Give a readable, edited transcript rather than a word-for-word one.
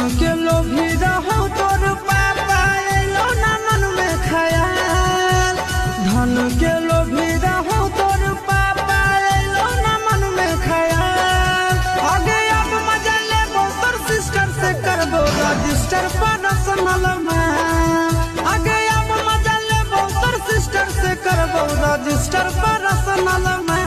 के लोभी रहो तोर पापा एलो ना मन में ख्याल। धन के लोभी रहो तोर पापा एलो ना मन में ख्याल। आगे अब मजा ले तोर सिस्टर से करबो रजिस्टर पर्सनल में। आगे अब मजा ले तोर सिस्टर से करबो रजिस्टर पर्सनल में।